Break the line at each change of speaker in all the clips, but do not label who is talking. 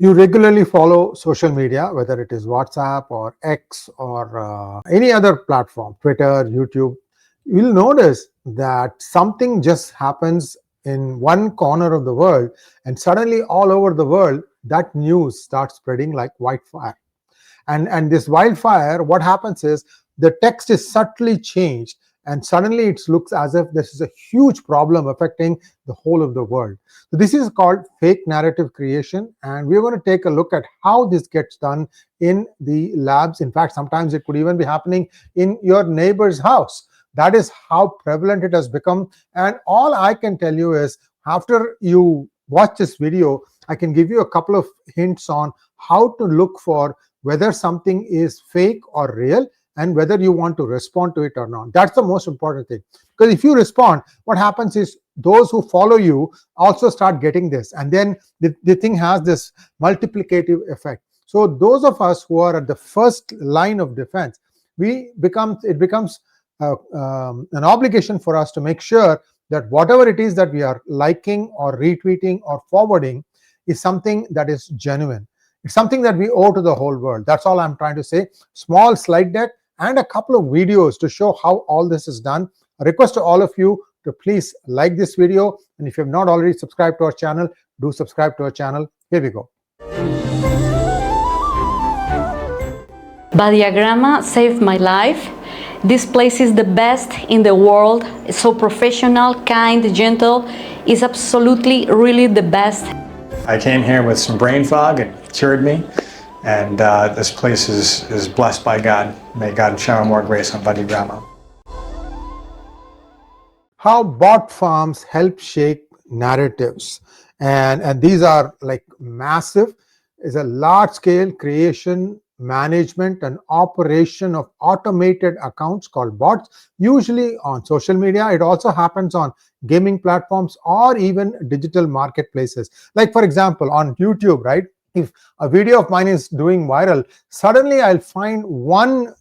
You regularly follow social media, whether it is WhatsApp or X or any other platform, Twitter, YouTube, you'll notice that something just happens in one corner of the world, and suddenly all over the world, that news starts spreading like wildfire. And this wildfire, what happens is the text is subtly changed, and suddenly it looks as if this is a huge problem affecting the whole of the world. So this is called fake narrative creation, and we're going to take a look at how this gets done in the labs. In fact, sometimes it could even be happening in your neighbor's house. That is how prevalent it has become. And all I can tell you is, after you watch this video, I can give you a couple of hints on how to look for whether something is fake or real, and whether you want to respond to it or not. That's the most important thing. Because if you respond, what happens is those who follow you also start getting this, and then the thing has this multiplicative effect. So those of us who are at the first line of defense, it becomes an obligation for us to make sure that whatever it is that we are liking or retweeting or forwarding is something that is genuine. It's something that we owe to the whole world. That's all I'm trying to say. Small slide deck and a couple of videos to show how all this is done. A request to all of you to please like this video, and if you have not already subscribed to our channel, do subscribe to our channel. Here we go.
𝗏 saved my life. This place is the best in the world. It's so professional, kind, gentle. It's absolutely, really the best.
I came here with some brain fog. It cured me. And this place is blessed by God. May God shower more grace on 𝗏.
How bot farms help shape narratives. And these are like massive. It's a large-scale creation, management, and operation of automated accounts called bots, usually on social media. It also happens on gaming platforms or even digital marketplaces. Like, for example, on YouTube, right? If a video of mine is doing viral, suddenly I'll find one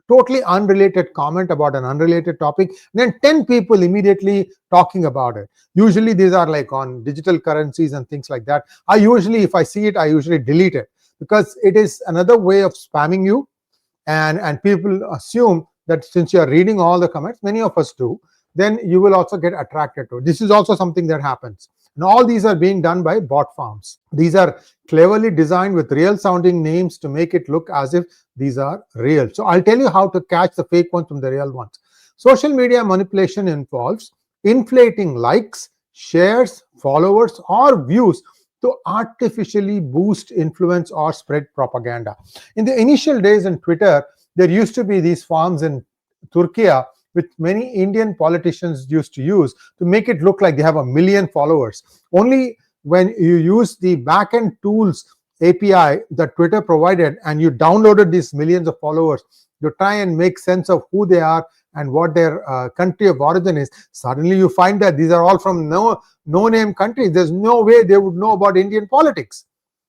totally unrelated comment about an unrelated topic, then 10 people immediately talking about it. Usually these are like on digital currencies and things like that. If I see it, I usually delete it, because it is another way of spamming you, and people assume that since you are reading all the comments, many of us do, then you will also get attracted to it. This is also something that happens. And all these are being done by bot farms. These are cleverly designed with real sounding names to make it look as if these are real. So I'll tell you how to catch the fake ones from the real ones. Social media manipulation involves inflating likes, shares, followers, or views to artificially boost influence or spread propaganda. In the initial days in Twitter, there used to be these farms in Turkey, which many Indian politicians used to use to make it look like they have 1 million followers. Only when you use the backend tools API that Twitter provided, and you downloaded these millions of followers, you try and make sense of who they are and what their country of origin is, suddenly you find that these are all from no-name countries. There's no way they would know about Indian politics.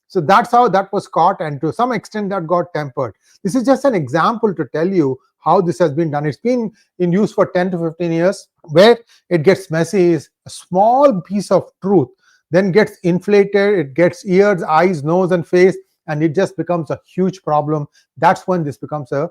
So that's how that was caught, and to some extent that got tempered. This is just an example to tell you how this has been done. It's been in use for 10 to 15 years. Where it gets messy is a small piece of truth then gets inflated, it gets ears, eyes, nose, and face, and it just becomes a huge problem. That's when this becomes a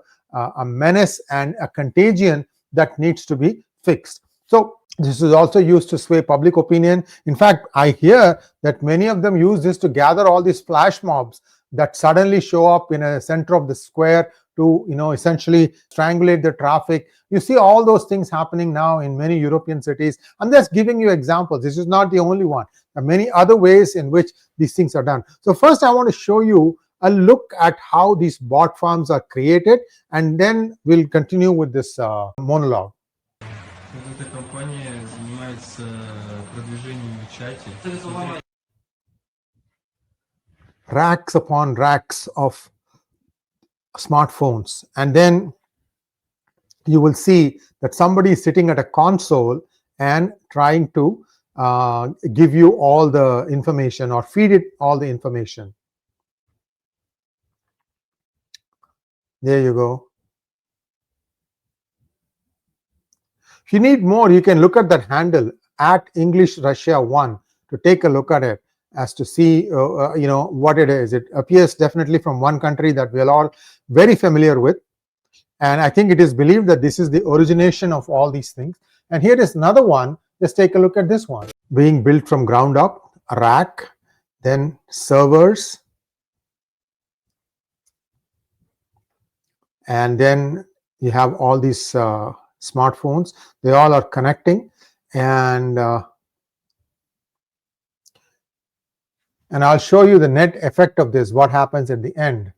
menace and a contagion that needs to be fixed. So this is also used to sway public opinion. In fact, I hear that many of them use this to gather all these flash mobs that suddenly show up in a center of the square to essentially strangulate the traffic. You see all those things happening now in many European cities. I'm just giving you examples. This is not the only one. There are many other ways in which these things are done. So first I want to show you a look at how these bot farms are created, and then we'll continue with this monologue. Racks upon racks of smartphones, and then you will see that somebody is sitting at a console and trying to give you all the information or feed it all the information. There you go. If you need more, you can look at that handle at English Russia 1 to take a look at it. as to see what it is. It appears definitely from one country that we are all very familiar with, and I think it is believed that this is the origination of all these things. And here is another one. Just take a look at this one. Being built from ground up, a rack, then servers, and then you have all these smartphones. They all are connecting, and I'll show you the net effect of this, what happens at the end.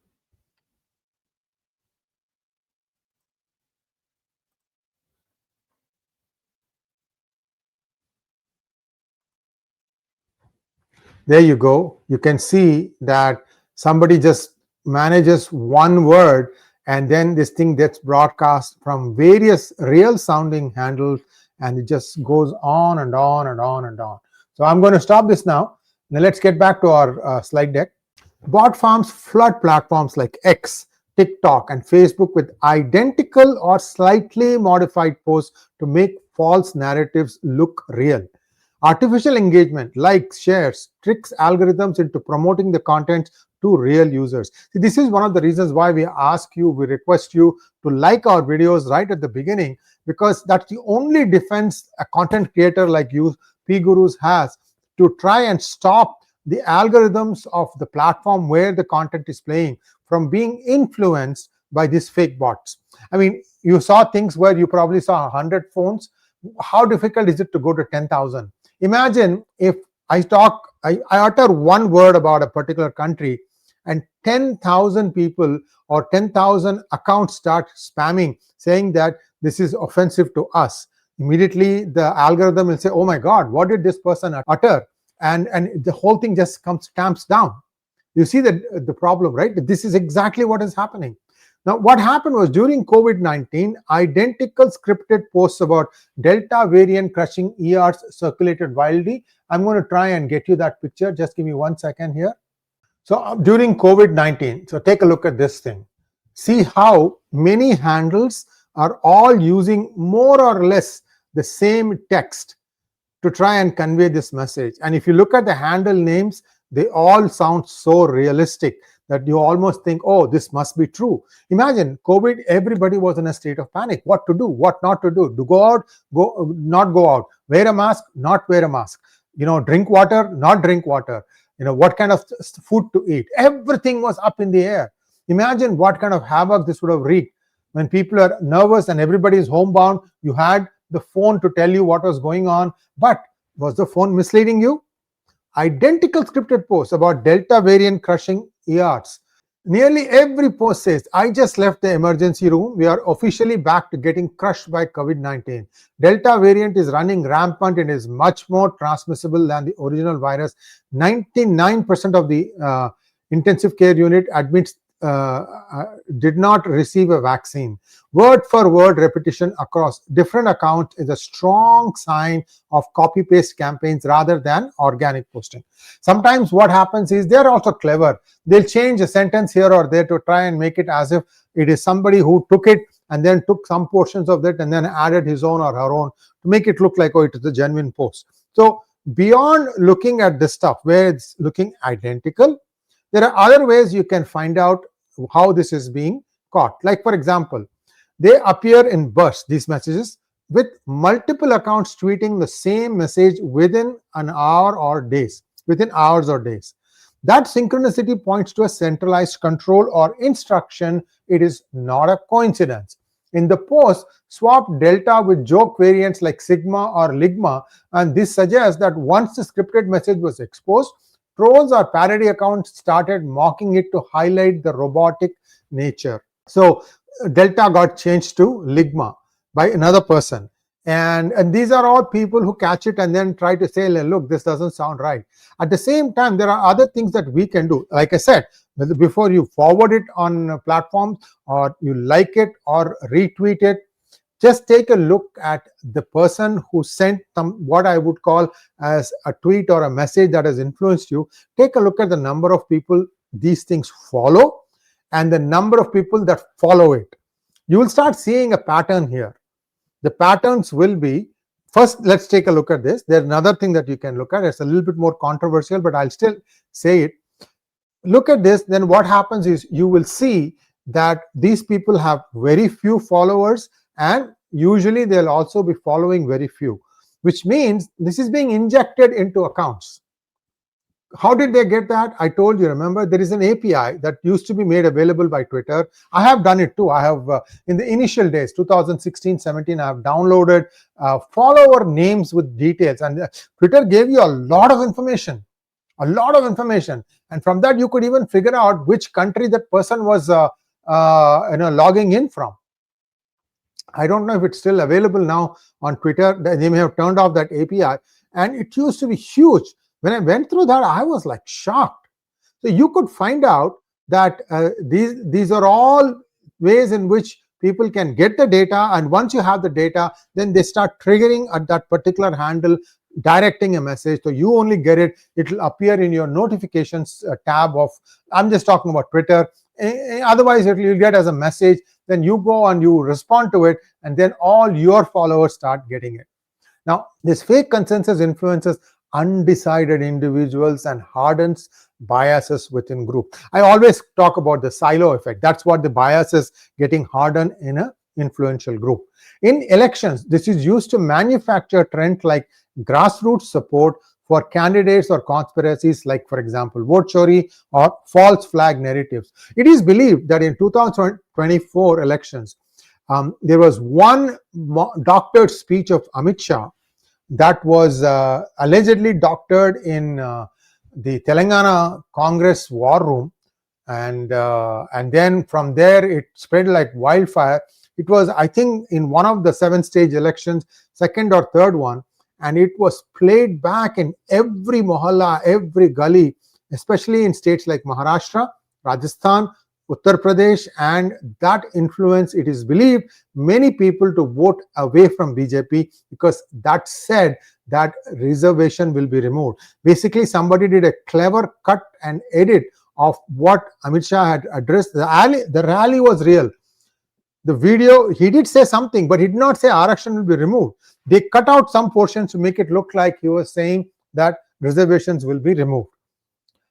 There you go. You can see that somebody just manages one word, and then this thing gets broadcast from various real sounding handles, and it just goes on and on and on and on. So I'm going to stop this now. Now let's get back to our slide deck. Bot farms flood platforms like X, TikTok, and Facebook with identical or slightly modified posts to make false narratives look real. Artificial engagement, likes, shares, tricks algorithms into promoting the content to real users. See, this is one of the reasons why we request you to like our videos right at the beginning, because that's the only defense a content creator like you, 𝗣𝗲 has, to try and stop the algorithms of the platform where the content is playing from being influenced by these fake bots. I mean, you saw things where you probably saw 100 phones. How difficult is it to go to 10,000? Imagine if I utter one word about a particular country, and 10,000 people or 10,000 accounts start spamming, saying that this is offensive to us. Immediately the algorithm will say, oh my God, what did this person utter? And the whole thing just tamps down. You see the problem, right? This is exactly what is happening. Now, what happened was, during COVID-19, identical scripted posts about Delta variant crushing ERs circulated wildly. I'm going to try and get you that picture. Just give me 1 second here. So during COVID-19, so take a look at this thing. See how many handles are all using more or less the same text to try and convey this message. And if you look at the handle names, they all sound so realistic that you almost think, oh, this must be true. Imagine COVID, everybody was in a state of panic. What to do, what not to do. To go out, not go out. Wear a mask, not wear a mask. Drink water, not drink water. What kind of food to eat. Everything was up in the air. Imagine what kind of havoc this would have wreaked. When people are nervous and everybody is homebound, you had the phone to tell you what was going on. But was the phone misleading you? Identical scripted posts about Delta variant crushing ERs. Nearly every post says, I just left the emergency room. We are officially back to getting crushed by COVID-19. Delta variant is running rampant and is much more transmissible than the original virus. 99% of the intensive care unit admits did not receive a vaccine. Word for word repetition across different accounts is a strong sign of copy-paste campaigns rather than organic posting. Sometimes what happens is they're also clever. They'll change a sentence here or there to try and make it as if it is somebody who took it and then took some portions of it and then added his own or her own to make it look like, oh, it is a genuine post. So beyond looking at this stuff where it's looking identical, there are other ways you can find out how this is being caught. Like, for example, they appear in bursts, these messages, with multiple accounts tweeting the same message within an hour or days, within hours or days. That synchronicity points to a centralized control or instruction. It is not a coincidence. In the post, swap Delta with joke variants like Sigma or Ligma, and this suggests that once the scripted message was exposed, trolls or parody accounts started mocking it to highlight the robotic nature. So Delta got changed to Ligma by another person. And these are all people who catch it and then try to say, look, this doesn't sound right. At the same time, there are other things that we can do. Like I said, before you forward it on platforms or you like it or retweet it, just take a look at the person who sent what I would call as a tweet or a message that has influenced you. Take a look at the number of people these things follow and the number of people that follow it. You will start seeing a pattern here. The patterns will be First, let's take a look at this. There's another thing that you can look at. It's a little bit more controversial, but I'll still say it. Look at this. Then what happens is you will see that these people have very few followers, and usually they'll also be following very few, which means this is being injected into accounts. How did they get that? I told you, remember, there is an API that used to be made available by Twitter. I have done it too. I have, in the initial days, 2016, 17, I have downloaded follower names with details. And Twitter gave you a lot of information, And from that, you could even figure out which country that person was logging in from. I don't know if it's still available now on Twitter. They may have turned off that API. And it used to be huge. When I went through that, I was like shocked. So you could find out that these are all ways in which people can get the data, and once you have the data, then they start triggering at that particular handle, directing a message. So you only get it, it will appear in your notifications tab of, I'm just talking about Twitter. Otherwise, you'll get as a message, then you go and you respond to it, and then all your followers start getting it. Now, this fake consensus influences undecided individuals and hardens biases within group. I always talk about the silo effect. That's what the bias is, getting hardened in an influential group. In elections, this is used to manufacture trends like grassroots support for candidates or conspiracies, like, for example, vote chori or false flag narratives. It is believed that in 2024 elections, there was one doctored speech of Amit Shah that was allegedly doctored in the Telangana Congress war room, and then from there it spread like wildfire. It was, I think, in one of the 7-stage elections, second or third one, and it was played back in every mohalla, every gully, especially in states like Maharashtra, Rajasthan, Uttar Pradesh, and that influenced, it is believed, many people to vote away from BJP, because that said that reservation will be removed. Basically, somebody did a clever cut and edit of what Amit Shah had addressed. The rally was real. The video, he did say something, but he did not say Arakshan will be removed. They cut out some portions to make it look like he was saying that reservations will be removed.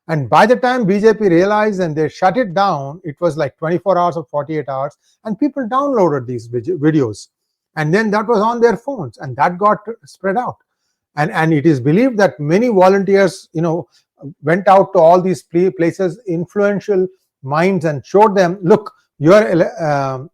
And by the time BJP realized and they shut it down, it was like 24 hours or 48 hours, and people downloaded these videos. And then that was on their phones, and that got spread out. And it is believed that many volunteers, went out to all these places, influential minds, and showed them, look, your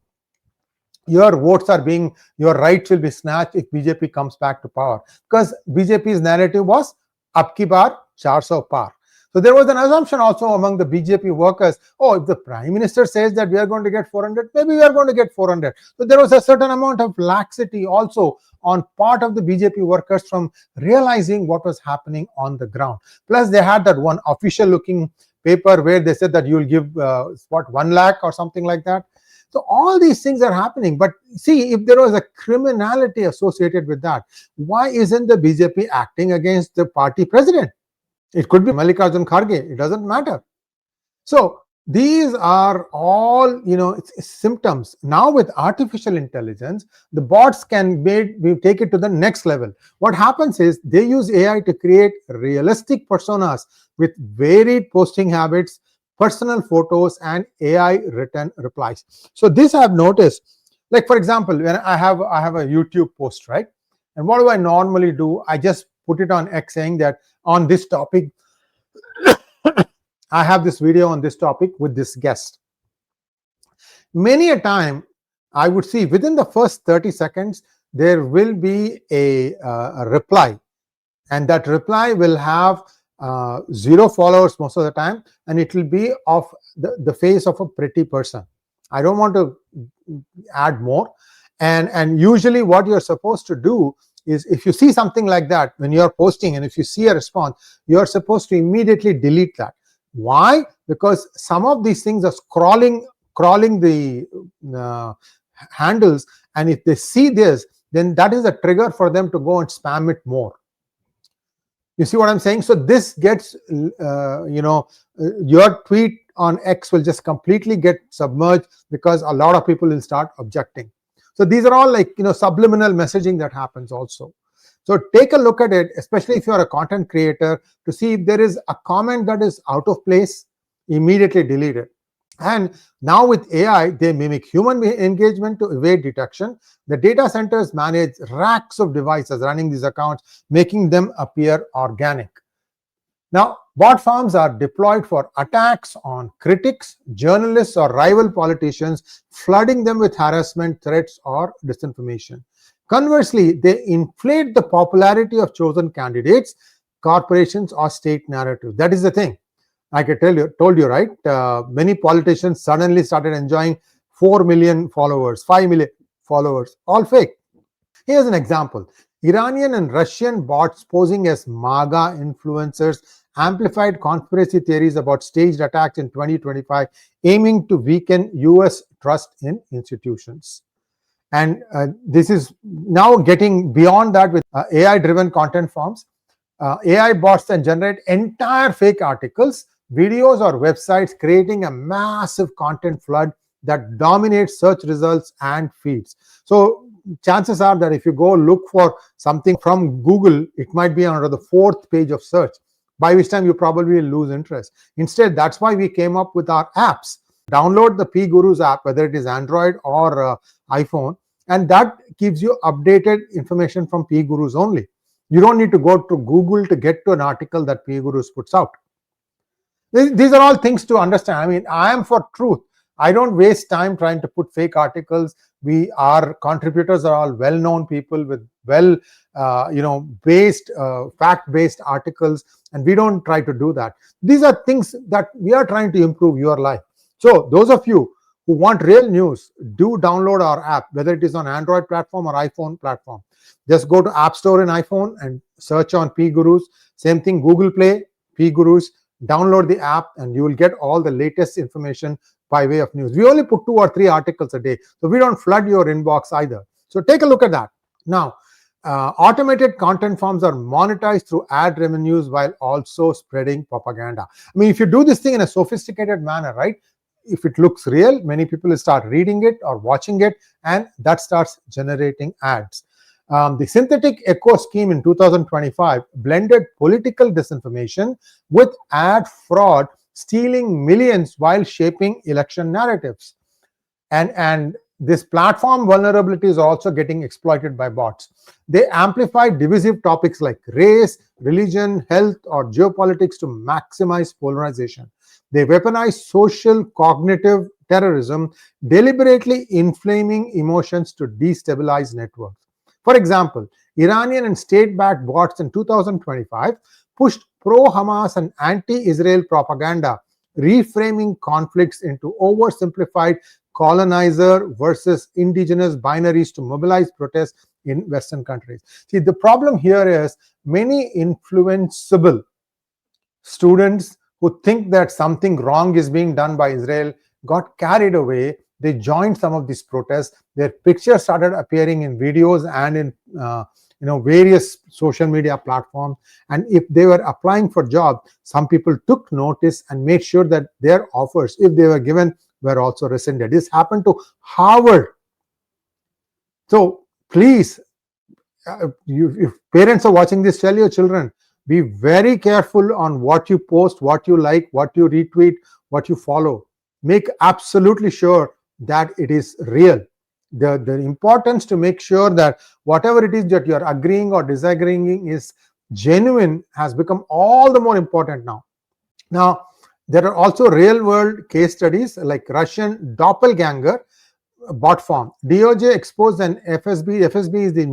votes are being, your rights will be snatched if BJP comes back to power. Because BJP's narrative was, 𝗥𝗘𝗙𝗿 𝗥𝗏𝗏 par. So there was an assumption also among the BJP workers, if the Prime Minister says that we are going to get 400, maybe we are going to get 400. So there was a certain amount of laxity also on part of the BJP workers from realizing what was happening on the ground. Plus, they had that one official looking paper where they said that you will give, 1 lakh or something like that. So all these things are happening. But see, if there was a criminality associated with that, why isn't the BJP acting against the party president? It could be Mallikarjun Kharge, it doesn't matter. So these are all, symptoms. Now with artificial intelligence, the bots can take it to the next level. What happens is they use AI to create realistic personas with varied posting habits, personal photos, and AI written replies. So this I have noticed, like, for example, when I have a YouTube post, right? And what do I normally do? I just put it on X saying that on this topic, I have this video on this topic with this guest. Many a time, I would see within the first 30 seconds, there will be a reply. And that reply will have 0 followers most of the time, and it will be of the face of a pretty person. I don't want to add more. And usually what you're supposed to do is, if you see something like that when you're posting, and if you see a response, you're supposed to immediately delete that. Why? Because some of these things are crawling the handles, and if they see this, then that is a trigger for them to go and spam it more. You see what I'm saying? So this gets, your tweet on X will just completely get submerged because a lot of people will start objecting. So these are all like, subliminal messaging that happens also. So take a look at it, especially if you're a content creator, to see if there is a comment that is out of place, immediately delete it. And now with AI, they mimic human engagement to evade detection. The data centers manage racks of devices running these accounts, making them appear organic. Now, bot farms are deployed for attacks on critics, journalists, or rival politicians, flooding them with harassment, threats, or disinformation. Conversely, they inflate the popularity of chosen candidates, corporations, or state narratives. That is the thing. Like I told you, right? Many politicians suddenly started enjoying 4 million followers, 5 million followers, all fake. Here's an example. Iranian and Russian bots posing as MAGA influencers amplified conspiracy theories about staged attacks in 2025, aiming to weaken US trust in institutions. And this is now getting beyond that with AI-driven content forms. AI bots can generate entire fake articles, videos, or websites, creating a massive content flood that dominates search results and feeds. So chances are that if you go look for something from Google, it might be under the 4th page of search, by which time you probably will lose interest. Instead, that's why we came up with our apps. Download the 𝗣𝗽 app, whether it is Android or iPhone, and that gives you updated information from 𝗣𝗽 only. You don't need to go to Google to get to an article that 𝗣𝗽 puts out. These are all things to understand. I mean, I am for truth. I don't waste time trying to put fake articles. Our contributors are all well-known people with fact-based articles, and we don't try to do that. These are things that we are trying to improve your life. So those of you who want real news, do download our app, whether it is on Android platform or iPhone platform. Just go to App Store in iPhone and search on 𝗣𝗽. Same thing, Google Play, 𝗣𝗽. Download the app and you will get all the latest information by way of news. We only put 2 or 3 articles a day, so we don't flood your inbox either. So take a look at that. Now, automated content forms are monetized through ad revenues while also spreading propaganda. I mean, if you do this thing in a sophisticated manner, right? If it looks real, many people will start reading it or watching it, and that starts generating ads. The synthetic echo scheme in 2025 blended political disinformation with ad fraud, stealing millions while shaping election narratives. And this platform vulnerability is also getting exploited by bots. They amplify divisive topics like race, religion, health, or geopolitics to maximize polarization. They weaponize social cognitive terrorism, deliberately inflaming emotions to destabilize networks. For example, Iranian and state-backed bots in 2025 pushed pro-Hamas and anti-Israel propaganda, reframing conflicts into oversimplified colonizer versus indigenous binaries to mobilize protests in Western countries. See, the problem here is many influenceable students who think that something wrong is being done by Israel got carried away. They joined some of these protests. Their pictures started appearing in videos and in various social media platforms. And if they were applying for jobs, some people took notice and made sure that their offers, if they were given, were also rescinded. This happened to Harvard. So please, if parents are watching this, tell your children, be very careful on what you post, what you like, what you retweet, what you follow. Make absolutely sure that it is real. The importance to make sure that whatever it is that you are agreeing or disagreeing is genuine has become all the more important now. Now, there are also real-world case studies like Russian doppelganger bot farm. DOJ exposed an 𝗵𝗲𝗍. 𝗵𝗲𝗍 is the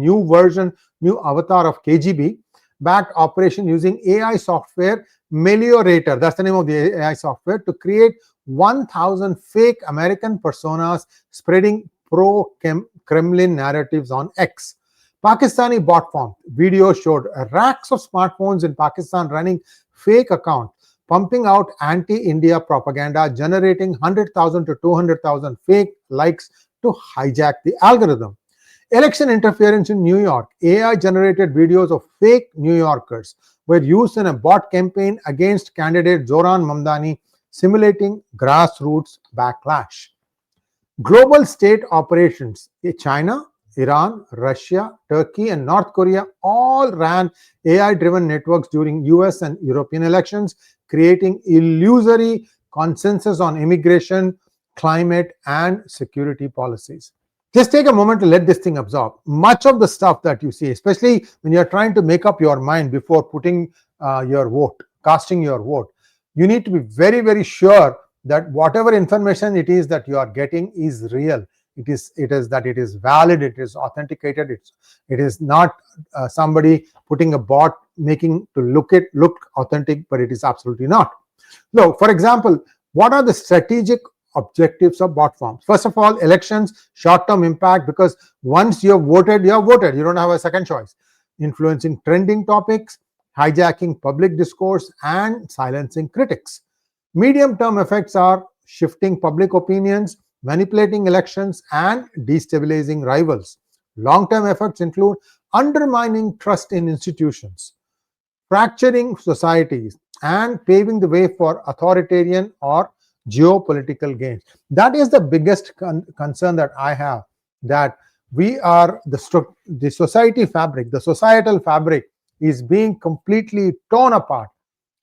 new avatar of KGB, backed operation using AI software Meliorator, that's the name of the AI software, to create 1,000 fake American personas spreading pro-Kremlin narratives on X. Pakistani bot farm video showed racks of smartphones in Pakistan running fake accounts, pumping out anti-India propaganda, generating 100,000 to 200,000 fake likes to hijack the algorithm. Election interference in New York. AI-generated videos of fake New Yorkers were used in a bot campaign against candidate Zoran Mamdani, simulating grassroots backlash. Global state operations. China, Iran, Russia, Turkey, and North Korea all ran AI-driven networks during US and European elections, creating illusory consensus on immigration, climate, and security policies. Just take a moment to let this thing absorb. Much of the stuff that you see, especially when you're trying to make up your mind before putting your vote, casting your vote, you need to be very, very sure that whatever information it is that you are getting is real. It is that it is valid, it is authenticated, it is not somebody putting a bot making to look authentic, but it is absolutely not. So, for example, what are the strategic objectives of bot farms? First of all, elections, short-term impact, because once you have voted, you have voted. You don't have a second choice. Influencing trending topics, hijacking public discourse, and silencing critics. Medium-term effects are shifting public opinions, manipulating elections, and destabilizing rivals. Long-term effects include undermining trust in institutions, fracturing societies, and paving the way for authoritarian or geopolitical gains. That is the biggest concern that I have, that we are the society fabric, the societal fabric is being completely torn apart.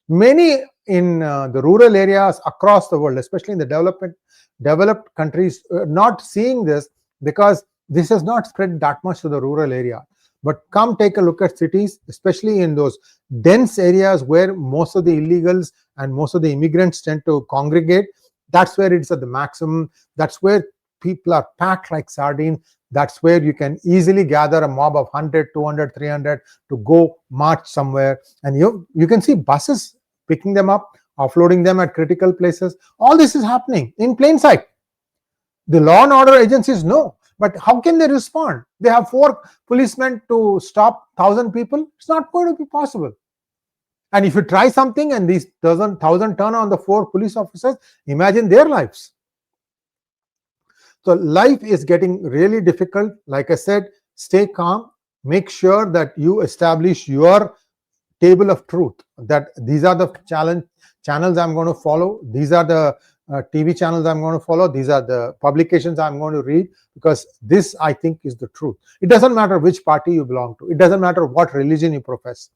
Many in the rural areas across the world, especially in the developed countries, not seeing this because this has not spread that much to the rural area. But come take a look at cities, especially in those dense areas where most of the illegals and most of the immigrants tend to congregate. That's where it's at the maximum. That's where people are packed like sardines. That's where you can easily gather a mob of 100, 200, 300 to go march somewhere. And you can see buses picking them up, offloading them at critical places. All this is happening in plain sight. The law and order agencies know. But how can they respond? They have 4 policemen to stop 1,000 people. It's not going to be possible. And if you try something and these 1,000 turn on the 4 police officers, imagine their lives. So life is getting really difficult. Like I said, stay calm. Make sure that you establish your table of truth, that these are the channels I'm going to follow. These are the TV channels I'm going to follow. These are the publications I'm going to read, because this, I think, is the truth. It doesn't matter which party you belong to. It doesn't matter what religion you profess.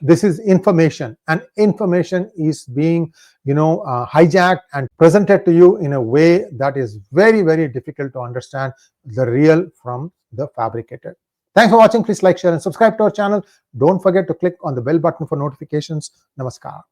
This is information, and information is being, hijacked and presented to you in a way that is very, very difficult to understand the real from the fabricated. Thanks for watching. Please like, share, and subscribe to our channel. Don't forget to click on the bell button for notifications. Namaskar.